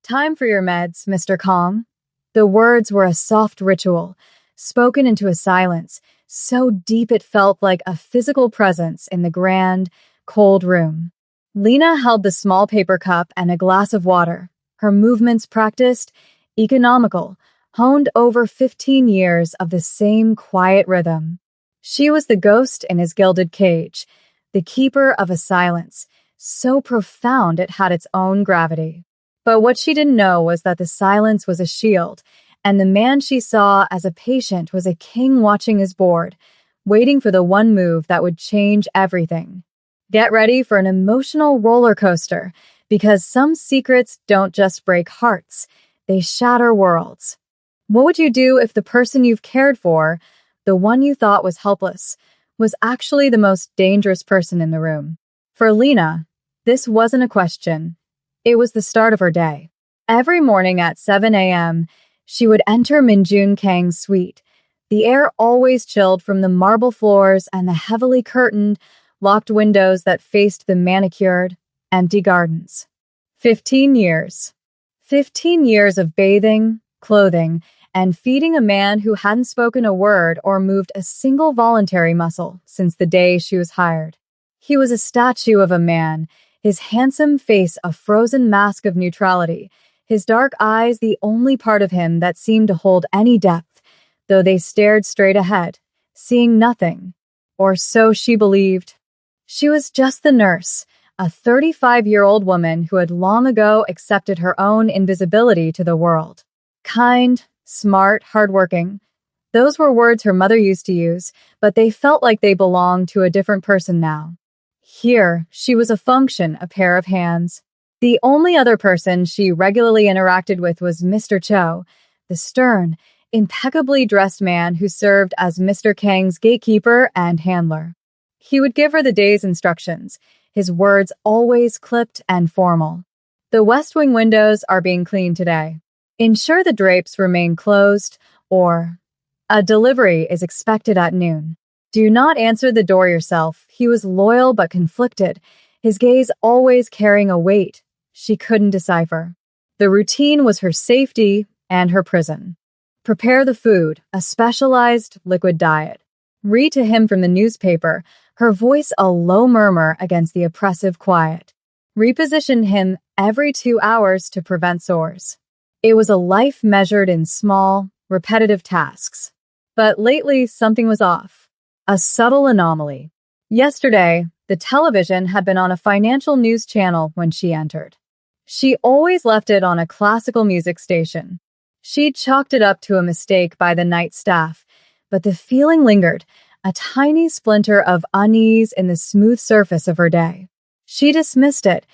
Time for your meds, Mr. Kong. The words were a soft ritual, spoken into a silence, so deep it felt like a physical presence in the grand, cold room. Lena held the small paper cup and a glass of water, her movements practiced, economical, honed over 15 years of the same quiet rhythm. She was the ghost in his gilded cage, the keeper of a silence, so profound it had its own gravity. But what she didn't know was that the silence was a shield, and the man she saw as a patient was a king watching his board, waiting for the one move that would change everything. Get ready for an emotional roller coaster, because some secrets don't just break hearts, they shatter worlds. What would you do if the person you've cared for, the one you thought was helpless, was actually the most dangerous person in the room? For Lena, this wasn't a question. It was the start of her day. Every morning at 7 a.m., she would enter Minjun Kang's suite. The air always chilled from the marble floors and the heavily curtained, locked windows that faced the manicured, empty gardens. 15 years. 15 years of bathing, clothing, and feeding a man who hadn't spoken a word or moved a single voluntary muscle since the day she was hired. He was a statue of a man, his handsome face a frozen mask of neutrality, his dark eyes the only part of him that seemed to hold any depth, though they stared straight ahead, seeing nothing. Or so she believed. She was just the nurse, a 35-year-old woman who had long ago accepted her own invisibility to the world. Kind, smart, hardworking. Those were words her mother used to use, but they felt like they belonged to a different person now. Here, she was a function, a pair of hands. The only other person she regularly interacted with was Mr. Cho, the stern, impeccably dressed man who served as Mr. Kang's gatekeeper and handler. He would give her the day's instructions, his words always clipped and formal. The West Wing windows are being cleaned today. Ensure the drapes remain closed, or a delivery is expected at noon. Do not answer the door yourself. He was loyal but conflicted, his gaze always carrying a weight she couldn't decipher. The routine was her safety and her prison. Prepare the food, a specialized liquid diet. Read to him from the newspaper, her voice a low murmur against the oppressive quiet. Reposition him every 2 hours to prevent sores. It was a life measured in small, repetitive tasks. But lately, something was off. A subtle anomaly. Yesterday, the television had been on a financial news channel when she entered. She always left it on a classical music station. She'd chalked it up to a mistake by the night staff, but the feeling lingered, a tiny splinter of unease in the smooth surface of her day. She dismissed it,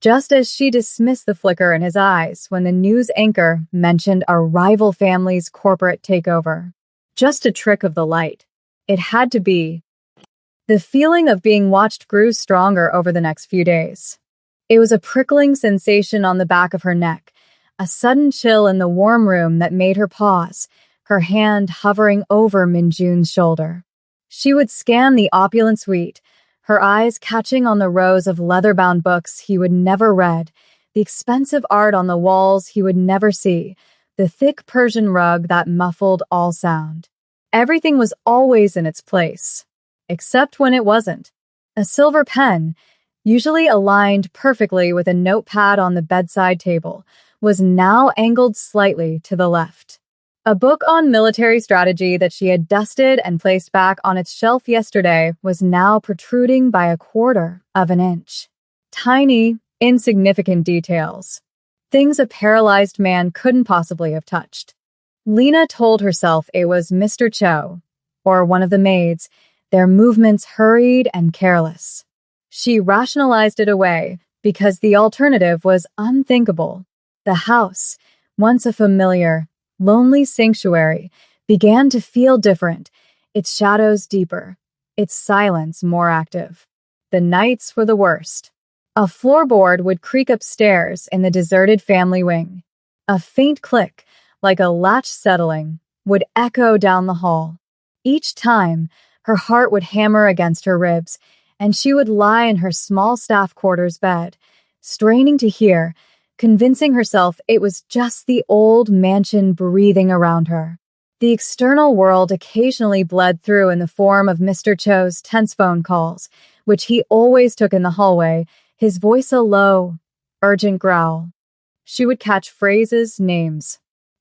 just as she dismissed the flicker in his eyes when the news anchor mentioned a rival family's corporate takeover. Just a trick of the light. It had to be. The feeling of being watched grew stronger over the next few days. It was a prickling sensation on the back of her neck, a sudden chill in the warm room that made her pause, her hand hovering over Minjun's shoulder. She would scan the opulent suite, her eyes catching on the rows of leather-bound books he would never read, the expensive art on the walls he would never see, the thick Persian rug that muffled all sound. Everything was always in its place, except when it wasn't. A silver pen, usually aligned perfectly with a notepad on the bedside table, was now angled slightly to the left. A book on military strategy that she had dusted and placed back on its shelf yesterday was now protruding by 1/4 of an inch. Tiny, insignificant details. Things a paralyzed man couldn't possibly have touched. Lena told herself it was Mr. Cho, or one of the maids, their movements hurried and careless. She rationalized it away because the alternative was unthinkable. The house, once a familiar, lonely sanctuary, began to feel different, its shadows deeper, its silence more active. The nights were the worst. A floorboard would creak upstairs in the deserted family wing. A faint click, like a latch settling, would echo down the hall. Each time, her heart would hammer against her ribs, and she would lie in her small staff quarters bed, straining to hear, convincing herself it was just the old mansion breathing around her. The external world occasionally bled through in the form of Mr. Cho's tense phone calls, which he always took in the hallway, his voice a low, urgent growl. She would catch phrases, names.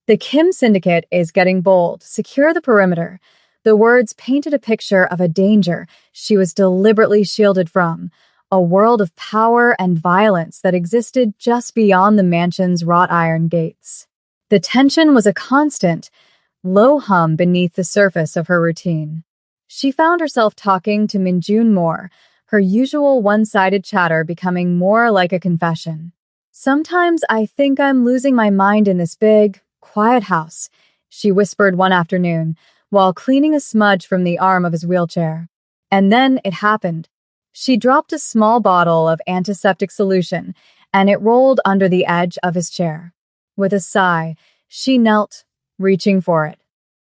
The Kim Syndicate is getting bold. Secure the perimeter. The words painted a picture of a danger she was deliberately shielded from, a world of power and violence that existed just beyond the mansion's wrought iron gates. The tension was a constant, low hum beneath the surface of her routine. She found herself talking to Minjun more, her usual one-sided chatter becoming more like a confession. "Sometimes I think I'm losing my mind in this big, quiet house," she whispered one afternoon while cleaning a smudge from the arm of his wheelchair. And then it happened. She dropped a small bottle of antiseptic solution, and it rolled under the edge of his chair. With a sigh, she knelt, reaching for it.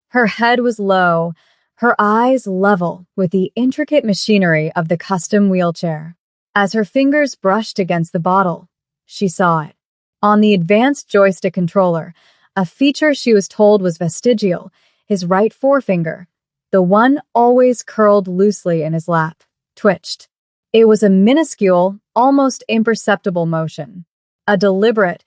Her head was low, her eyes level with the intricate machinery of the custom wheelchair. As her fingers brushed against the bottle, she saw it. On the advanced joystick controller, a feature she was told was vestigial, his right forefinger, the one always curled loosely in his lap, twitched. It was a minuscule, almost imperceptible motion, a deliberate,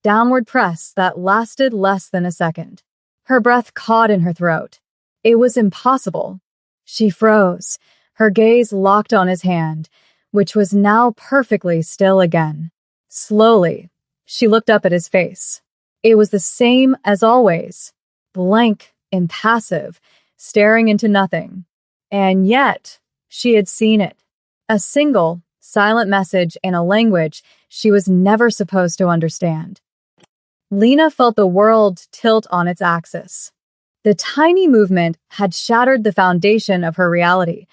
downward press that lasted less than a second. Her breath caught in her throat. It was impossible. She froze, her gaze locked on his hand, which was now perfectly still again. Slowly, she looked up at his face. It was the same as always, blank, impassive, staring into nothing. And yet, she had seen it. A single, silent message in a language she was never supposed to understand. Lena felt the world tilt on its axis. The tiny movement had shattered the foundation of her reality,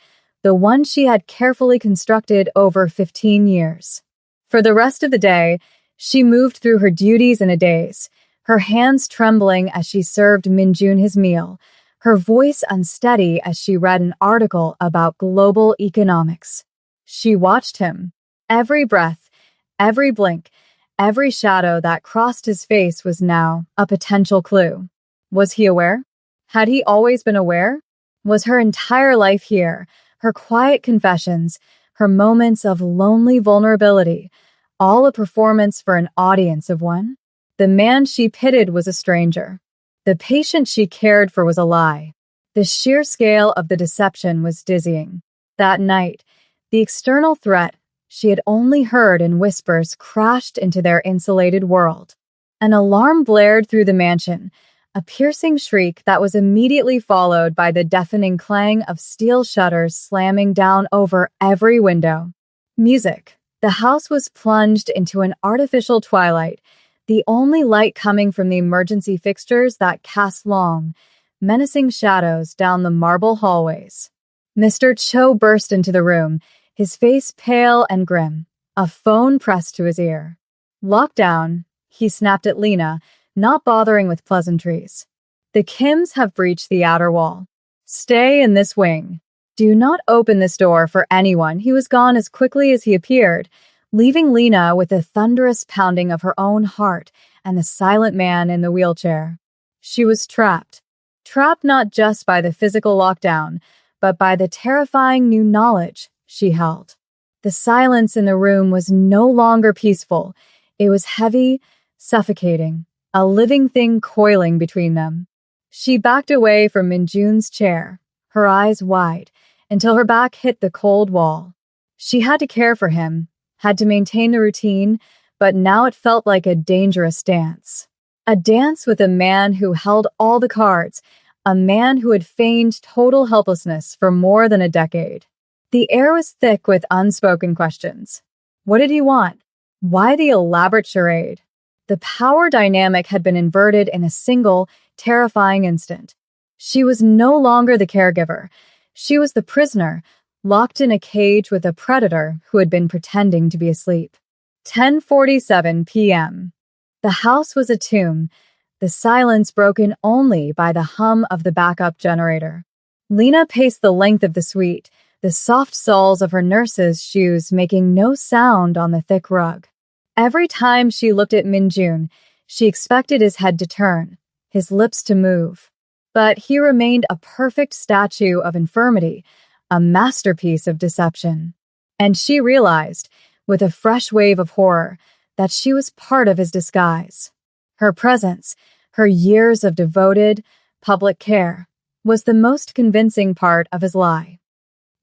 the one she had carefully constructed over 15 years. For the rest of the day, she moved through her duties in a daze, her hands trembling as she served Minjun his meal, her voice unsteady as she read an article about global economics. She watched him. Every breath, every blink, every shadow that crossed his face was now a potential clue. Was he aware? Had he always been aware? Was her entire life here, her quiet confessions, her moments of lonely vulnerability, all a performance for an audience of one? The man she pitied was a stranger. The patient she cared for was a lie. The sheer scale of the deception was dizzying. That night, the external threat she had only heard in whispers crashed into their insulated world. An alarm blared through the mansion, a piercing shriek that was immediately followed by the deafening clang of steel shutters slamming down over every window. Music. The house was plunged into an artificial twilight, the only light coming from the emergency fixtures that cast long, menacing shadows down the marble hallways. Mr. Cho burst into the room, his face pale and grim, a phone pressed to his ear. "Locked down," he snapped at Lena, not bothering with pleasantries. "The Kims have breached the outer wall. Stay in this wing. Do not open this door for anyone." He was gone as quickly as he appeared, leaving Lena with a thunderous pounding of her own heart and the silent man in the wheelchair. She was trapped. Trapped not just by the physical lockdown, but by the terrifying new knowledge she held. The silence in the room was no longer peaceful. It was heavy, suffocating, a living thing coiling between them. She backed away from Minjun's chair, her eyes wide, until her back hit the cold wall. She had to care for him, had to maintain the routine, but now it felt like a dangerous dance. A dance with a man who held all the cards, a man who had feigned total helplessness for more than a decade. The air was thick with unspoken questions. What did he want? Why the elaborate charade? The power dynamic had been inverted in a single, terrifying instant. She was no longer the caregiver. She was the prisoner, locked in a cage with a predator who had been pretending to be asleep. 10:47 p.m. The house was a tomb, the silence broken only by the hum of the backup generator. Lena paced the length of the suite, the soft soles of her nurse's shoes making no sound on the thick rug. Every time she looked at Minjun, she expected his head to turn, his lips to move. But he remained a perfect statue of infirmity, a masterpiece of deception. And she realized, with a fresh wave of horror, that she was part of his disguise. Her presence, her years of devoted, public care, was the most convincing part of his lie.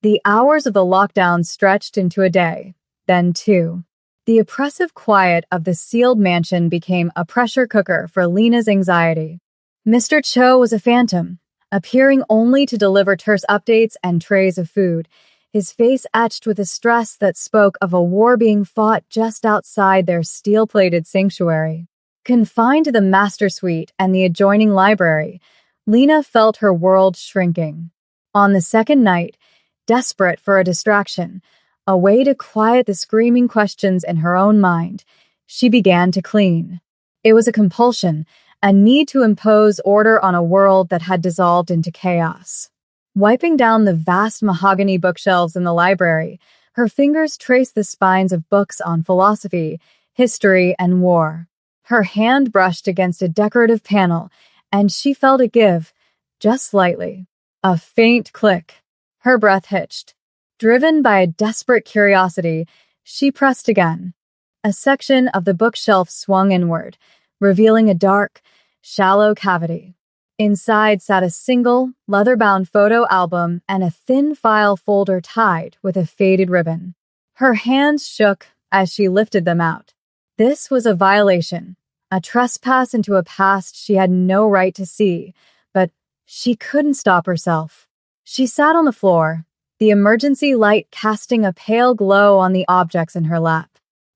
The hours of the lockdown stretched into a day, then two. The oppressive quiet of the sealed mansion became a pressure cooker for Lena's anxiety. Mr. Cho was a phantom, appearing only to deliver terse updates and trays of food, his face etched with a stress that spoke of a war being fought just outside their steel-plated sanctuary. Confined to the master suite and the adjoining library, Lena felt her world shrinking. On the second night, desperate for a distraction, a way to quiet the screaming questions in her own mind, she began to clean. It was a compulsion, a need to impose order on a world that had dissolved into chaos. Wiping down the vast mahogany bookshelves in the library, her fingers traced the spines of books on philosophy, history, and war. Her hand brushed against a decorative panel, and she felt it give, just slightly. A faint click. Her breath hitched. Driven by a desperate curiosity, she pressed again. A section of the bookshelf swung inward, revealing a dark, shallow cavity. Inside sat a single, leather-bound photo album and a thin file folder tied with a faded ribbon. Her hands shook as she lifted them out. This was a violation, a trespass into a past she had no right to see, but she couldn't stop herself. She sat on the floor, the emergency light casting a pale glow on the objects in her lap.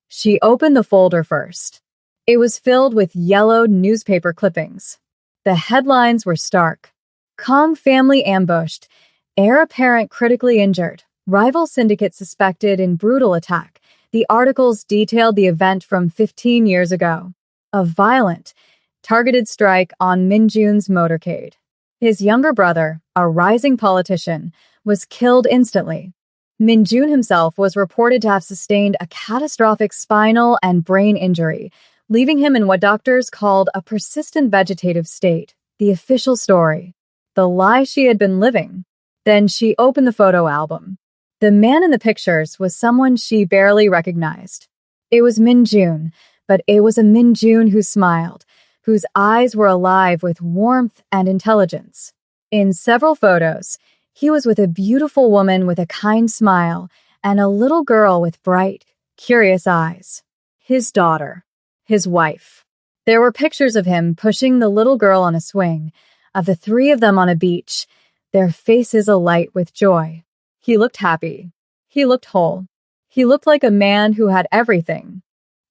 She opened the folder first. It was filled with yellowed newspaper clippings. The headlines were stark. Kong family ambushed, heir apparent critically injured, rival syndicate suspected in brutal attack. The articles detailed the event from 15 years ago. A violent, targeted strike on Minjun's motorcade. His younger brother, a rising politician, was killed instantly. Minjun himself was reported to have sustained a catastrophic spinal and brain injury, leaving him in what doctors called a persistent vegetative state, the official story, the lie she had been living. Then she opened the photo album. The man in the pictures was someone she barely recognized. It was Minjun, but it was a Minjun who smiled, whose eyes were alive with warmth and intelligence. In several photos, he was with a beautiful woman with a kind smile and a little girl with bright, curious eyes. His daughter. His wife. There were pictures of him pushing the little girl on a swing, of the three of them on a beach, their faces alight with joy. He looked happy. He looked whole. He looked like a man who had everything.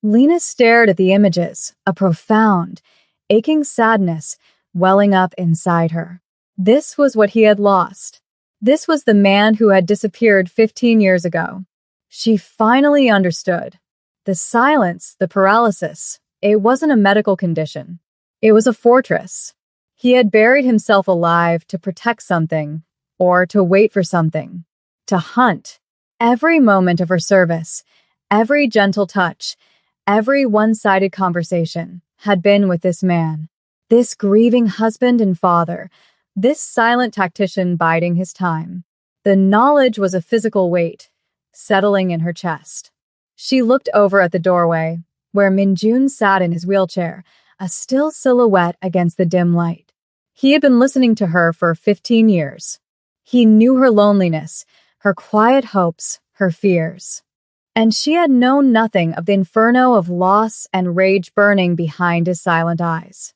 Lena stared at the images, a profound, aching sadness welling up inside her. This was what he had lost. This was the man who had disappeared 15 years ago. She finally understood. The silence, the paralysis, it wasn't a medical condition. It was a fortress. He had buried himself alive to protect something, or to wait for something, to hunt. Every moment of her service, every gentle touch, every one-sided conversation had been with this man, this grieving husband and father, this silent tactician biding his time. The knowledge was a physical weight, settling in her chest. She looked over at the doorway, where Minjun sat in his wheelchair, a still silhouette against the dim light. He had been listening to her for 15 years. He knew her loneliness, her quiet hopes, her fears. And she had known nothing of the inferno of loss and rage burning behind his silent eyes.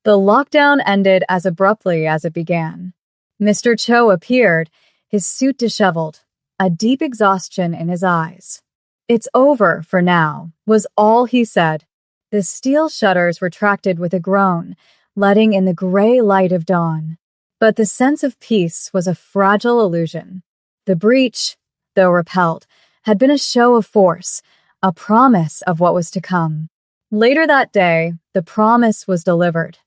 The lockdown ended as abruptly as it began. Mr. Cho appeared, his suit disheveled, a deep exhaustion in his eyes. "It's over for now," was all he said. The steel shutters retracted with a groan, letting in the gray light of dawn. But the sense of peace was a fragile illusion. The breach, though repelled, had been a show of force, a promise of what was to come. Later that day, the promise was delivered.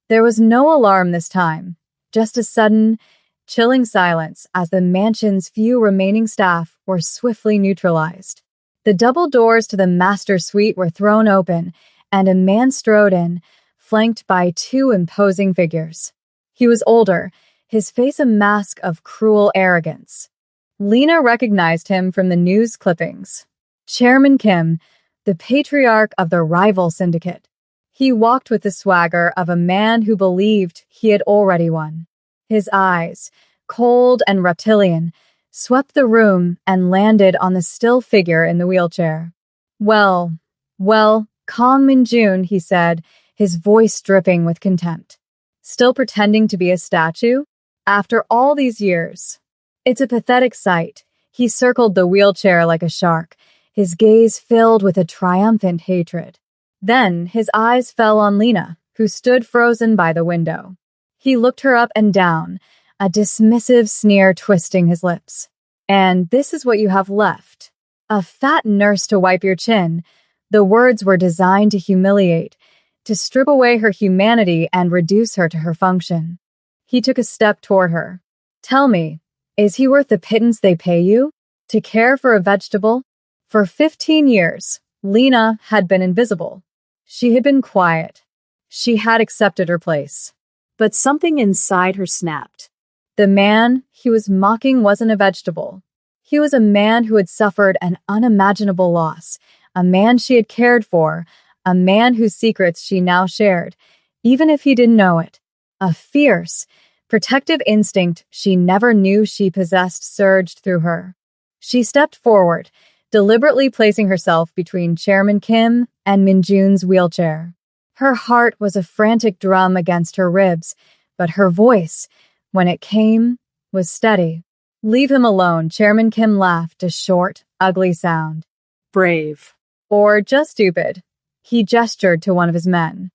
There was no alarm this time, just a sudden, chilling silence as the mansion's few remaining staff were swiftly neutralized. The double doors to the master suite were thrown open, and a man strode in, flanked by two imposing figures. He was older, his face a mask of cruel arrogance. Lena recognized him from the news clippings. Chairman Kim, the patriarch of the rival syndicate. He walked with the swagger of a man who believed he had already won. His eyes, cold and reptilian, swept the room and landed on the still figure in the wheelchair. Well, Kong Min-jun, he said, his voice dripping with contempt. Still pretending to be a statue? After all these years. It's a pathetic sight. He circled the wheelchair like a shark, his gaze filled with a triumphant hatred. Then his eyes fell on Lena, who stood frozen by the window. He looked her up and down, a dismissive sneer twisting his lips. And this is what you have left. A fat nurse to wipe your chin. The words were designed to humiliate, to strip away her humanity and reduce her to her function. He took a step toward her. Tell me, is he worth the pittance they pay you? To care for a vegetable? For 15 years, Lena had been invisible. She had been quiet. She had accepted her place. But something inside her snapped. The man he was mocking wasn't a vegetable. He was a man who had suffered an unimaginable loss, a man she had cared for, a man whose secrets she now shared, even if he didn't know it. A fierce, protective instinct she never knew she possessed surged through her. She stepped forward, deliberately placing herself between Chairman Kim and Min-jun's wheelchair. Her heart was a frantic drum against her ribs, but her voice, when it came, was steady. Leave him alone, Chairman Kim laughed, a short, ugly sound. Brave. Or just stupid. He gestured to one of his men.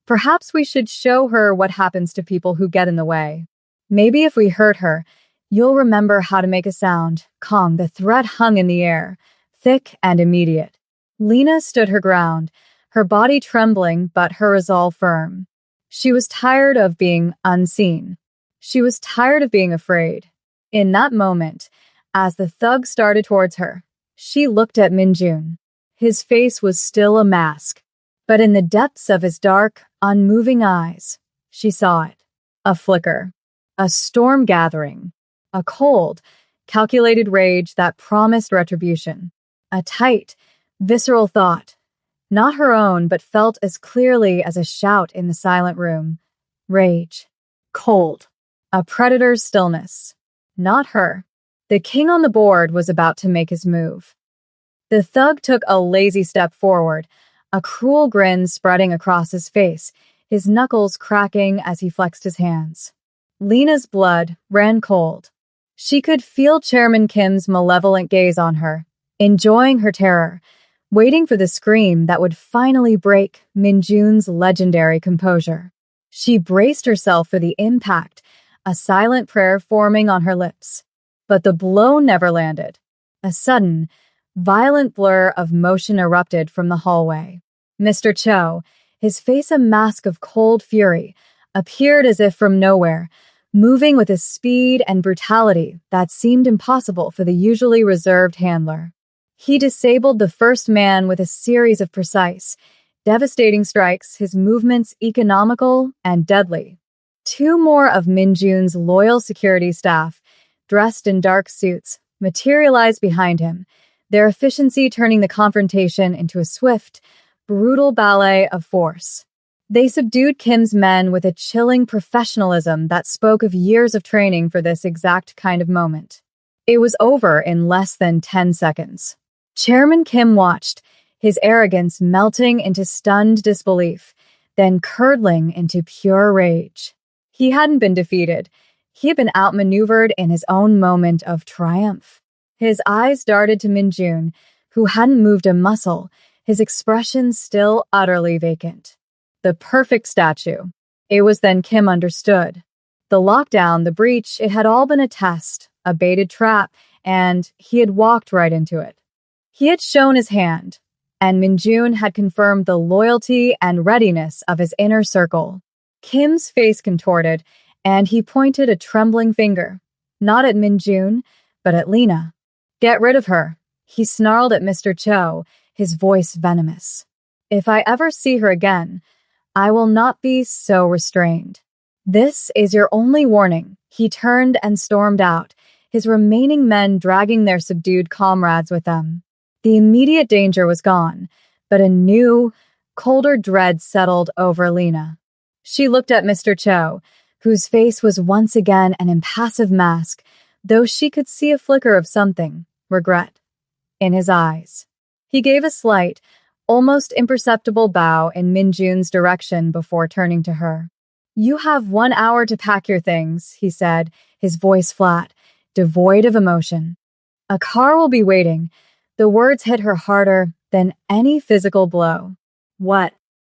Perhaps we should show her what happens to people who get in the way. Maybe if we hurt her, you'll remember how to make a sound. Kong, the threat hung in the air, thick and immediate. Lena stood her ground, her body trembling but her resolve firm. She was tired of being unseen. She was tired of being afraid. In that moment, as the thug started towards her, she looked at Min-jun. His face was still a mask, but in the depths of his dark, unmoving eyes, she saw it. A flicker, a storm gathering, a cold, calculated rage that promised retribution. A tight, visceral thought, not her own but felt as clearly as a shout in the silent room. Rage. Cold. A predator's stillness. Not her. The king on the board was about to make his move. The thug took a lazy step forward, a cruel grin spreading across his face, his knuckles cracking as he flexed his hands. Lena's blood ran cold. She could feel Chairman Kim's malevolent gaze on her, enjoying her terror, waiting for the scream that would finally break Min-jun's legendary composure. She braced herself for the impact, a silent prayer forming on her lips. But the blow never landed. A sudden, violent blur of motion erupted from the hallway. Mr. Cho, his face a mask of cold fury, appeared as if from nowhere, moving with a speed and brutality that seemed impossible for the usually reserved handler. He disabled the first man with a series of precise, devastating strikes, his movements economical and deadly. Two more of Min-jun's loyal security staff, dressed in dark suits, materialized behind him, their efficiency turning the confrontation into a swift, brutal ballet of force. They subdued Kim's men with a chilling professionalism that spoke of years of training for this exact kind of moment. It was over in less than 10 seconds. Chairman Kim watched, his arrogance melting into stunned disbelief, then curdling into pure rage. He hadn't been defeated. He had been outmaneuvered in his own moment of triumph. His eyes darted to Min-jun, who hadn't moved a muscle, his expression still utterly vacant. The perfect statue. It was then Kim understood. The lockdown, the breach, it had all been a test, a baited trap, and he had walked right into it. He had shown his hand, and Min-jun had confirmed the loyalty and readiness of his inner circle. Kim's face contorted, and he pointed a trembling finger, not at Min-jun, but at Lena. Get rid of her, He snarled at Mr. Cho, his voice venomous. If I ever see her again, I will not be so restrained. This is your only warning. He turned and stormed out, his remaining men dragging their subdued comrades with them. The immediate danger was gone, but a new, colder dread settled over Lena. She looked at Mr. Cho, whose face was once again an impassive mask, though she could see a flicker of something, regret, in his eyes. He gave a slight, almost imperceptible bow in Minjun's direction before turning to her. You have 1 hour to pack your things, he said, his voice flat, devoid of emotion. A car will be waiting. The words hit her harder than any physical blow. What?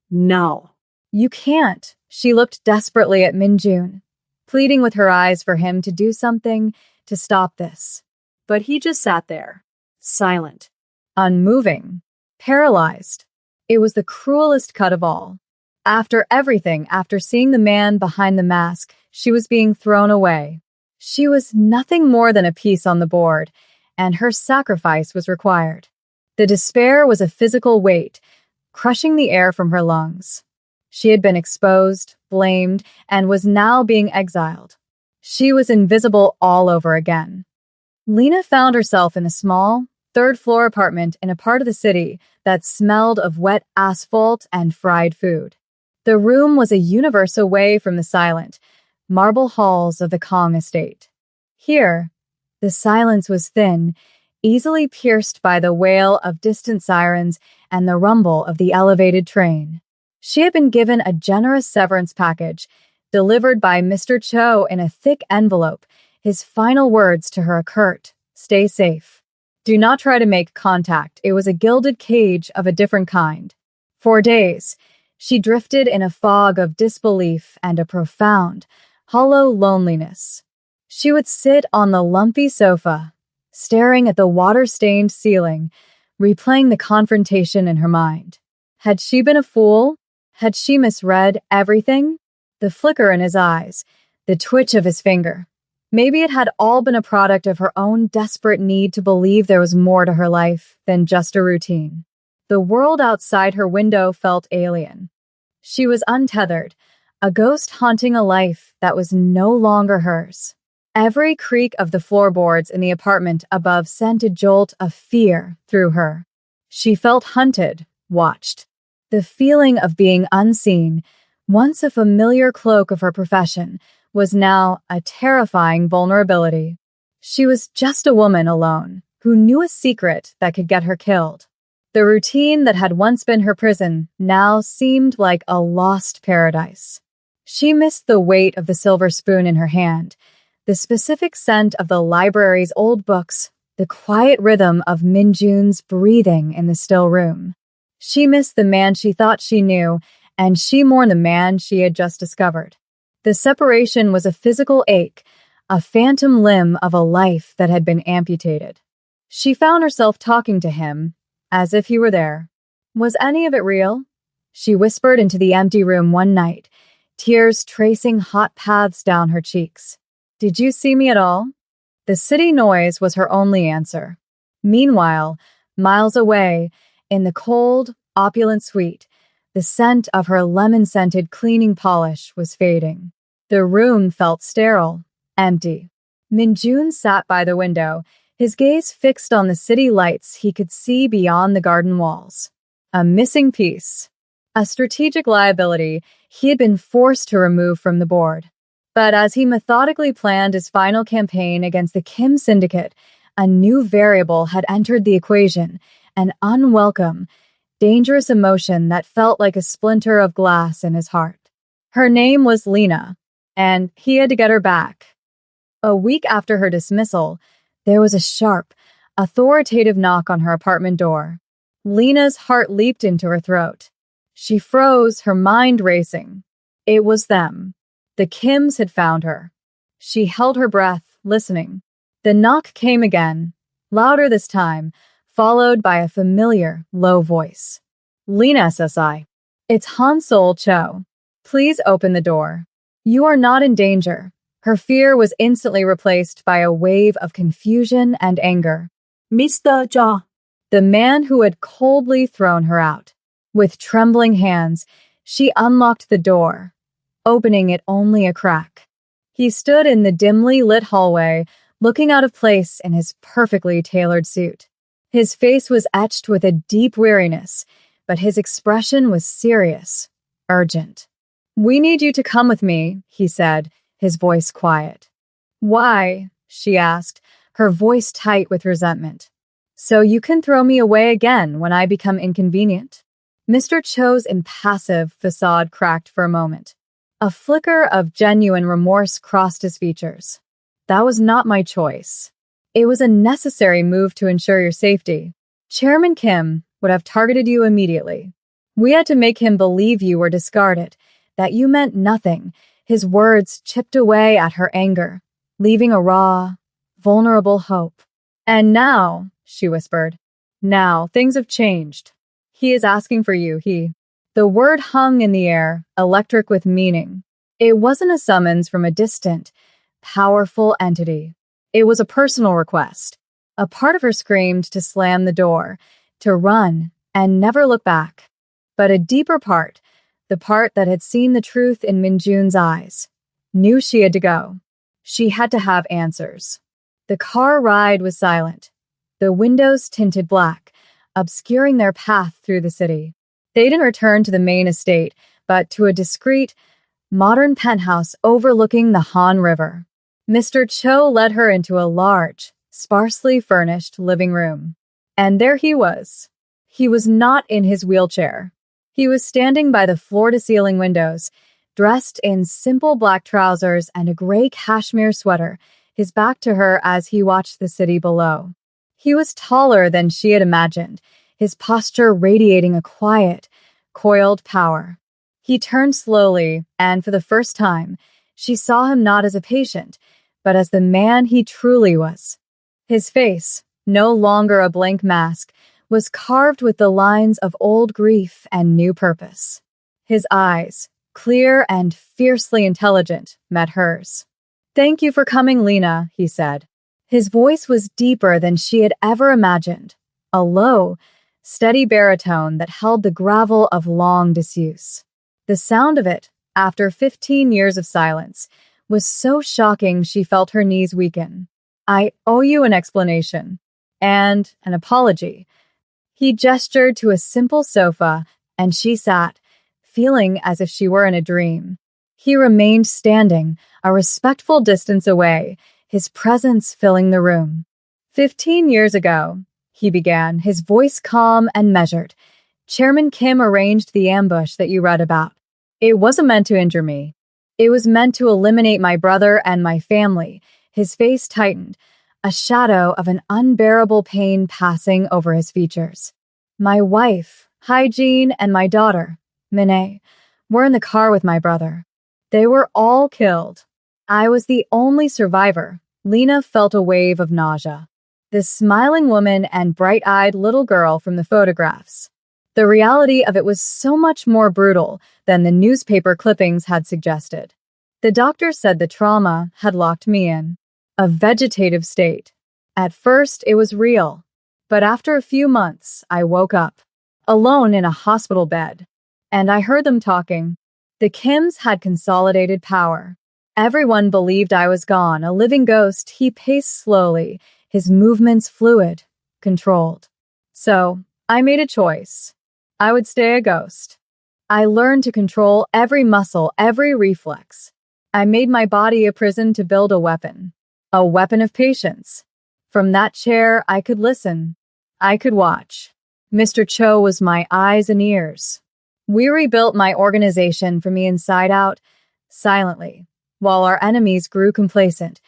No. You can't. She looked desperately at Minjun, pleading with her eyes for him to do something to stop this. But he just sat there, silent, unmoving, paralyzed. It was the cruelest cut of all. After everything, after seeing the man behind the mask, she was being thrown away. She was nothing more than a piece on the board, and her sacrifice was required. The despair was a physical weight, crushing the air from her lungs. She had been exposed, blamed, and was now being exiled. She was invisible all over again. Lena found herself in a small, third-floor apartment in a part of the city that smelled of wet asphalt and fried food. The room was a universe away from the silent, marble halls of the Kong estate. Here, the silence was thin, easily pierced by the wail of distant sirens and the rumble of the elevated train. She had been given a generous severance package, delivered by Mr. Cho in a thick envelope. His final words to her curt, "Stay safe. Do not try to make contact." It was a gilded cage of a different kind. For days, she drifted in a fog of disbelief and a profound, hollow loneliness. She would sit on the lumpy sofa, staring at the water-stained ceiling, replaying the confrontation in her mind. Had she been a fool? Had she misread everything? The flicker in his eyes, the twitch of his finger. Maybe it had all been a product of her own desperate need to believe there was more to her life than just a routine. The world outside her window felt alien. She was untethered, a ghost haunting a life that was no longer hers. Every creak of the floorboards in the apartment above sent a jolt of fear through her. She felt hunted, watched. The feeling of being unseen, once a familiar cloak of her profession, was now a terrifying vulnerability. She was just a woman alone, who knew a secret that could get her killed. The routine that had once been her prison now seemed like a lost paradise. She missed the weight of the silver spoon in her hand, the specific scent of the library's old books, the quiet rhythm of Minjun's breathing in the still room. She missed the man she thought she knew, and she mourned the man she had just discovered. The separation was a physical ache, a phantom limb of a life that had been amputated. She found herself talking to him, as if he were there. Was any of it real? She whispered into the empty room one night, tears tracing hot paths down her cheeks. Did you see me at all? The city noise was her only answer. Meanwhile, miles away, in the cold, opulent suite, the scent of her lemon-scented cleaning polish was fading. The room felt sterile, empty. Minjun sat by the window, his gaze fixed on the city lights he could see beyond the garden walls. A missing piece. A strategic liability he had been forced to remove from the board. But as he methodically planned his final campaign against the Kim Syndicate, a new variable had entered the equation, an unwelcome, dangerous emotion that felt like a splinter of glass in his heart. Her name was Lena, and he had to get her back. A week after her dismissal, there was a sharp, authoritative knock on her apartment door. Lena's heart leaped into her throat. She froze, her mind racing. It was them. The Kims had found her. She held her breath, listening. The knock came again, louder this time, followed by a familiar, low voice. Lena SSI. It's Hansol Cho. Please open the door. You are not in danger. Her fear was instantly replaced by a wave of confusion and anger. Mr. Cho. The man who had coldly thrown her out. With trembling hands, she unlocked the door, opening it only a crack. He stood in the dimly lit hallway, looking out of place in his perfectly tailored suit. His face was etched with a deep weariness, but his expression was serious, urgent. "We need you to come with me," he said, his voice quiet. "Why?" she asked, her voice tight with resentment. "So you can throw me away again when I become inconvenient." Mr. Cho's impassive facade cracked for a moment. A flicker of genuine remorse crossed his features. "That was not my choice. It was a necessary move to ensure your safety. Chairman Kim would have targeted you immediately. We had to make him believe you were discarded, that you meant nothing." His words chipped away at her anger, leaving a raw, vulnerable hope. "And now," she whispered, "now things have changed. He is asking for you, he." The word hung in the air, electric with meaning. It wasn't a summons from a distant, powerful entity. It was a personal request. A part of her screamed to slam the door, to run, and never look back. But a deeper part, the part that had seen the truth in Minjun's eyes, knew she had to go. She had to have answers. The car ride was silent, the windows tinted black, obscuring their path through the city. They didn't return to the main estate, but to a discreet, modern penthouse overlooking the Han River. Mr. Cho led her into a large, sparsely furnished living room. And there he was. He was not in his wheelchair. He was standing by the floor-to-ceiling windows, dressed in simple black trousers and a gray cashmere sweater, his back to her as he watched the city below. He was taller than she had imagined, his posture radiating a quiet, coiled power. He turned slowly, and for the first time, she saw him not as a patient, but as the man he truly was. His face, no longer a blank mask, was carved with the lines of old grief and new purpose. His eyes, clear and fiercely intelligent, met hers. "Thank you for coming, Lena," he said. His voice was deeper than she had ever imagined, a low, steady baritone that held the gravel of long disuse. The sound of it, after 15 years of silence, was so shocking she felt her knees weaken. "I owe you an explanation. And an apology." He gestured to a simple sofa, and she sat, feeling as if she were in a dream. He remained standing, a respectful distance away, his presence filling the room. 15 years ago, he began, his voice calm and measured, Chairman Kim arranged the ambush that you read about. It wasn't meant to injure me. It was meant to eliminate my brother and my family. His face tightened, a shadow of an unbearable pain passing over his features. My wife, Hygiene, and my daughter, Minnie, were in the car with my brother. They were all killed. I was the only survivor. Lena felt a wave of nausea. The smiling woman and bright-eyed little girl from the photographs. The reality of it was so much more brutal than the newspaper clippings had suggested. The doctor said the trauma had locked me in a vegetative state. At first, it was real. But after a few months, I woke up, alone in a hospital bed. And I heard them talking. The Kims had consolidated power. Everyone believed I was gone, a living ghost. He paced slowly, his movements fluid, controlled. So, I made a choice. I would stay a ghost. I learned to control every muscle, every reflex. I made my body a prison to build a weapon of patience. From that chair, I could listen. I could watch. Mr. Cho was my eyes and ears. We rebuilt my organization from the inside out, silently, while our enemies grew complacent,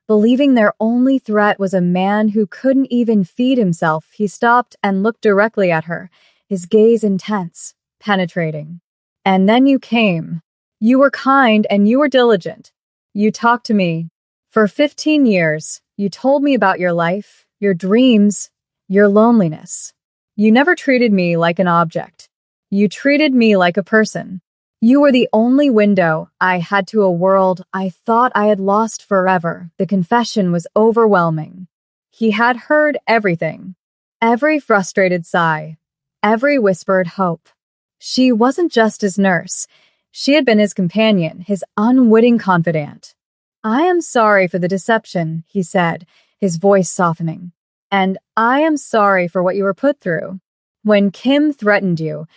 believing their only threat was a man who couldn't even feed himself. He stopped and looked directly at her, his gaze intense, penetrating. And then you came. You were kind and you were diligent. You talked to me. For 15 years, you told me about your life, your dreams, your loneliness. You never treated me like an object. You treated me like a person. You were the only window I had to a world I thought I had lost forever. The confession was overwhelming. He had heard everything. Every frustrated sigh. Every whispered hope. She wasn't just his nurse. She had been his companion, his unwitting confidant. "I am sorry for the deception," he said, his voice softening. "And I am sorry for what you were put through. When Kim threatened you,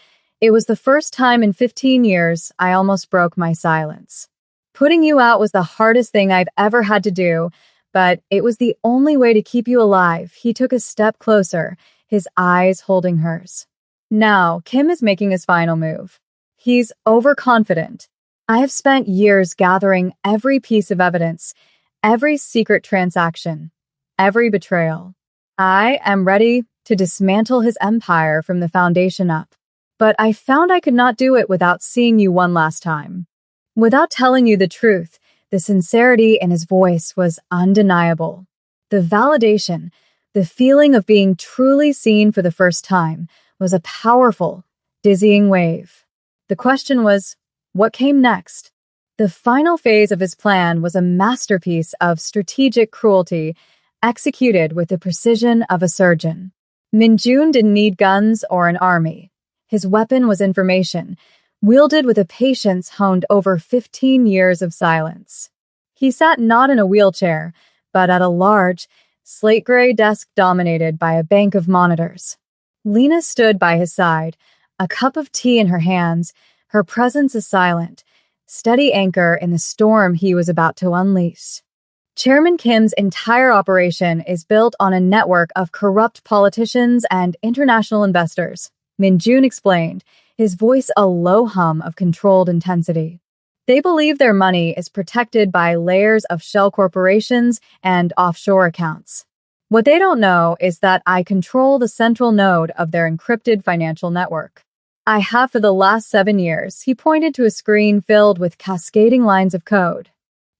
it was the first time in 15 years I almost broke my silence. Putting you out was the hardest thing I've ever had to do, but it was the only way to keep you alive." He took a step closer, his eyes holding hers. Now, Kim is making his final move. He's overconfident. "I have spent years gathering every piece of evidence, every secret transaction, every betrayal. I am ready to dismantle his empire from the foundation up. But I found I could not do it without seeing you one last time." Without telling you the truth, the sincerity in his voice was undeniable. The validation, the feeling of being truly seen for the first time, was a powerful, dizzying wave. The question was, what came next? The final phase of his plan was a masterpiece of strategic cruelty, executed with the precision of a surgeon. Min-jun didn't need guns or an army. His weapon was information, wielded with a patience honed over 15 years of silence. He sat not in a wheelchair, but at a large, slate-gray desk dominated by a bank of monitors. Lena stood by his side, a cup of tea in her hands, her presence a silent, steady anchor in the storm he was about to unleash. Chairman Kim's entire operation is built on a network of corrupt politicians and international investors, Min-jun explained, his voice a low hum of controlled intensity. They believe their money is protected by layers of shell corporations and offshore accounts. What they don't know is that I control the central node of their encrypted financial network. I have for the last 7 years. He pointed to a screen filled with cascading lines of code.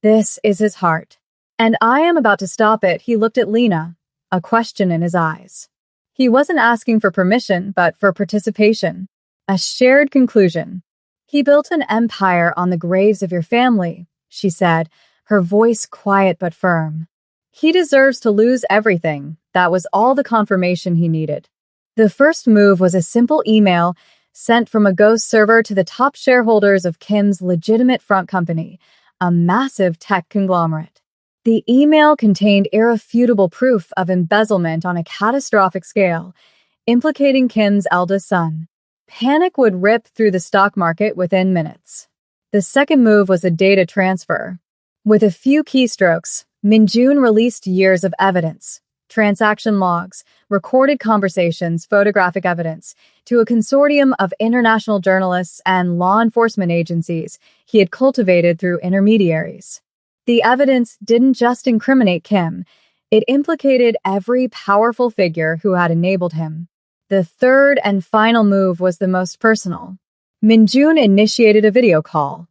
This is his heart. And I am about to stop it. He looked at Lena, a question in his eyes. He wasn't asking for permission, but for participation. A shared conclusion. "He built an empire on the graves of your family," she said, her voice quiet but firm. "He deserves to lose everything." That was all the confirmation he needed. The first move was a simple email sent from a ghost server to the top shareholders of Kim's legitimate front company, a massive tech conglomerate. The email contained irrefutable proof of embezzlement on a catastrophic scale, implicating Kim's eldest son. Panic would rip through the stock market within minutes. The second move was a data transfer. With a few keystrokes, Min-jun released years of evidence, transaction logs, recorded conversations, photographic evidence, to a consortium of international journalists and law enforcement agencies he had cultivated through intermediaries. The evidence didn't just incriminate Kim, it implicated every powerful figure who had enabled him. The third and final move was the most personal. Min-jun initiated a video call.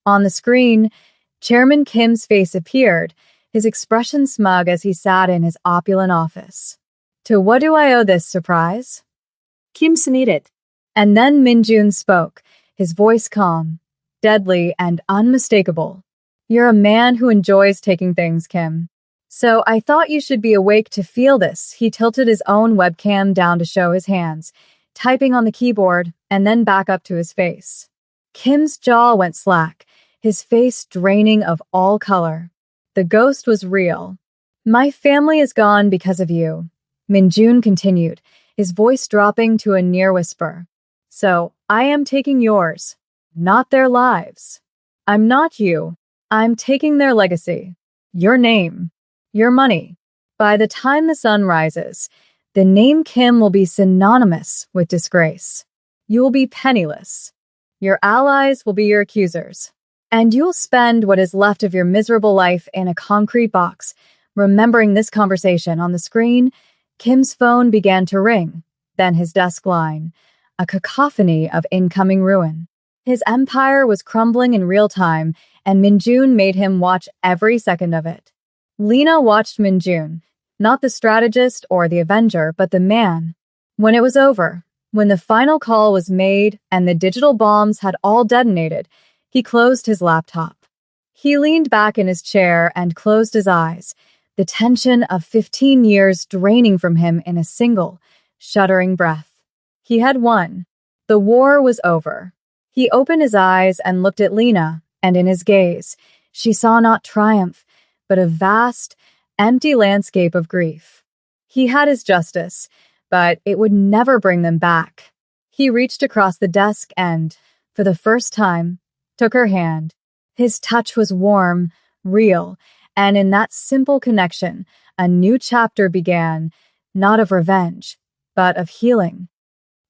On the screen, Chairman Kim's face appeared, his expression smug as he sat in his opulent office. "To what do I owe this surprise?" "Kim needed." And then Min-jun spoke, his voice calm, deadly, and unmistakable. "You're a man who enjoys taking things, Kim. So I thought you should be awake to feel this." He tilted his own webcam down to show his hands, typing on the keyboard, and then back up to his face. Kim's jaw went slack, his face draining of all color. The ghost was real. "My family is gone because of you," Min-jun continued, his voice dropping to a near whisper. "So I am taking yours, not their lives. I'm not you. I'm taking their legacy, your name, your money. By the time the sun rises, the name Kim will be synonymous with disgrace. You will be penniless. Your allies will be your accusers. And you'll spend what is left of your miserable life in a concrete box." Remembering this conversation on the screen, Kim's phone began to ring, then his desk line, a cacophony of incoming ruin. His empire was crumbling in real time, and Min-jun made him watch every second of it. Lena watched Min-jun, not the strategist or the avenger, but the man. When it was over, when the final call was made and the digital bombs had all detonated, he closed his laptop. He leaned back in his chair and closed his eyes, the tension of 15 years draining from him in a single, shuddering breath. He had won. The war was over. He opened his eyes and looked at Lena, and in his gaze, she saw not triumph, but a vast, empty landscape of grief. He had his justice, but it would never bring them back. He reached across the desk and, for the first time, took her hand. His touch was warm, real, and in that simple connection, a new chapter began, not of revenge, but of healing.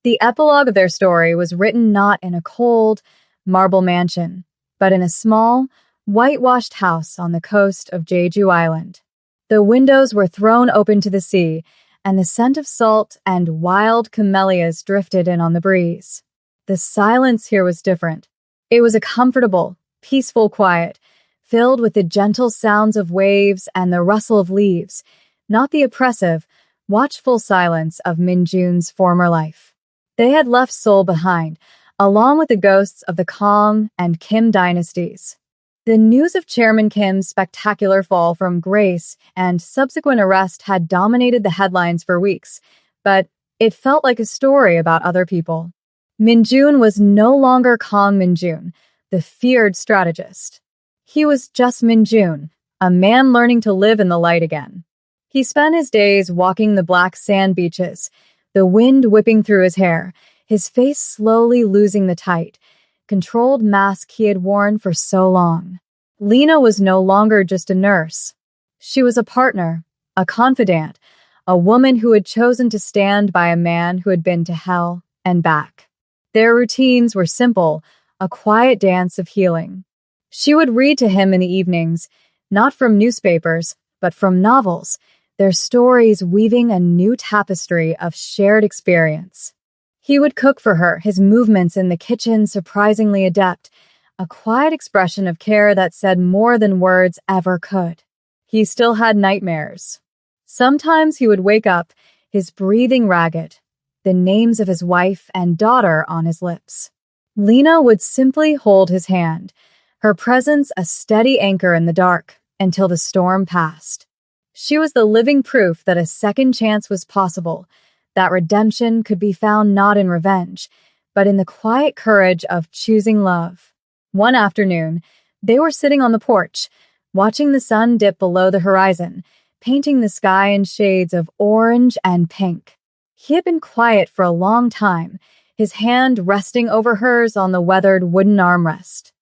The epilogue of their story was written not in a cold, marble mansion, but in a small, whitewashed house on the coast of Jeju Island. The windows were thrown open to the sea, and the scent of salt and wild camellias drifted in on the breeze. The silence here was different. It was a comfortable, peaceful quiet, filled with the gentle sounds of waves and the rustle of leaves, not the oppressive, watchful silence of Minjun's former life. They had left Seoul behind, along with the ghosts of the Kong and Kim dynasties. The news of Chairman Kim's spectacular fall from grace and subsequent arrest had dominated the headlines for weeks, but it felt like a story about other people. Minjun was no longer Kong Minjun, the feared strategist. He was just Minjun, a man learning to live in the light again. He spent his days walking the black sand beaches, the wind whipping through his hair, his face slowly losing the tight, controlled mask he had worn for so long. Lena was no longer just a nurse. She was a partner, a confidant, a woman who had chosen to stand by a man who had been to hell and back. Their routines were simple, a quiet dance of healing. She would read to him in the evenings, not from newspapers, but from novels, their stories weaving a new tapestry of shared experience. He would cook for her, his movements in the kitchen surprisingly adept, a quiet expression of care that said more than words ever could. He still had nightmares. Sometimes he would wake up, his breathing ragged, the names of his wife and daughter on his lips. Lena would simply hold his hand, her presence a steady anchor in the dark until the storm passed. She was the living proof that a second chance was possible, that redemption could be found not in revenge, but in the quiet courage of choosing love. One afternoon, they were sitting on the porch, watching the sun dip below the horizon, painting the sky in shades of orange and pink. He had been quiet for a long time, his hand resting over hers on the weathered wooden armrest.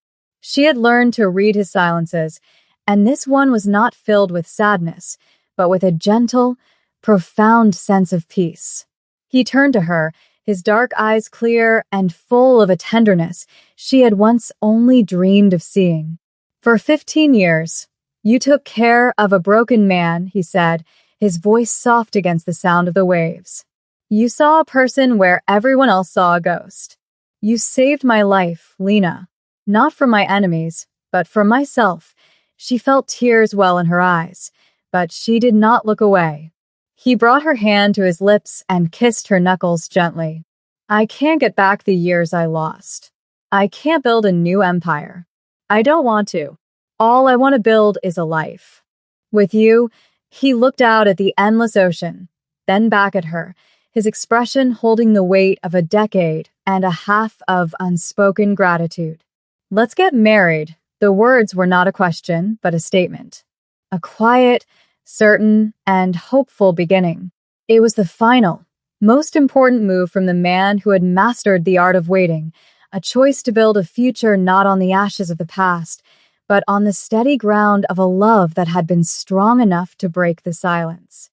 She had learned to read his silences, and this one was not filled with sadness, but with a gentle, profound sense of peace. He turned to her, his dark eyes clear and full of a tenderness she had once only dreamed of seeing. "For 15 years, you took care of a broken man," he said, his voice soft against the sound of the waves. "You saw a person where everyone else saw a ghost. You saved my life, Lena, not from my enemies, but from myself." She felt tears well in her eyes, but she did not look away. He brought her hand to his lips and kissed her knuckles gently. "I can't get back the years I lost. I can't build a new empire. I don't want to. All I want to build is a life. With you." He looked out at the endless ocean, then back at her, his expression holding the weight of a decade and a half of unspoken gratitude. "Let's get married." The words were not a question, but a statement. A quiet, certain, and hopeful beginning. It was the final, most important move from the man who had mastered the art of waiting, a choice to build a future not on the ashes of the past, but on the steady ground of a love that had been strong enough to break the silence.